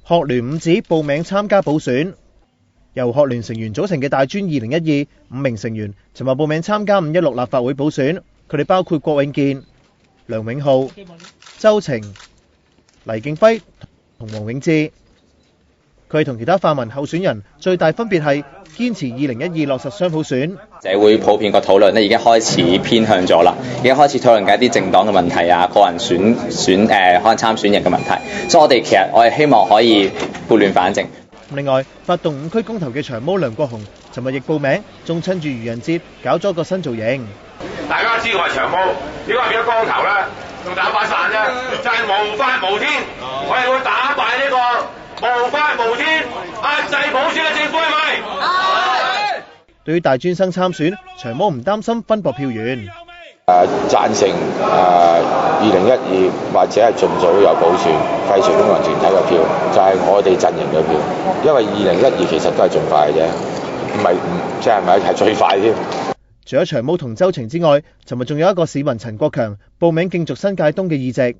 學聯五子報名參加補選，由學聯成員組成嘅大專2012 5名成員，尋日報名參加516立法會補選。佢哋包括郭永健、梁永浩、周庭、黎敬輝同黃永志。佢哋同其他泛民候選人最大分別係堅持2012落實雙普選。社會普遍個討論咧已經開始偏向咗啦，已經開始討論緊一啲政黨嘅問題啊，個人可能參選人嘅問題，所以我哋希望可以撥亂反正。另外，發動5區公投嘅長毛梁國雄，尋日亦報名，仲趁住愚人節搞咗個新造型。大家知我係長毛，點解變咗光頭咧？仲打把傘咧，就係無法無天，我哋會打敗呢個無法無天壓制普選嘅政府，係咪？對於大專生參選，長毛唔擔心分薄票源。贊成2012或者係盡早有補選，廢除功能團體嘅票，就係我哋陣營嘅票。因為2012其實都係盡快嘅啫，唔係最快添。除咗長毛同周庭之外，尋日仲有一個市民陳國強報名競逐新界東嘅議席。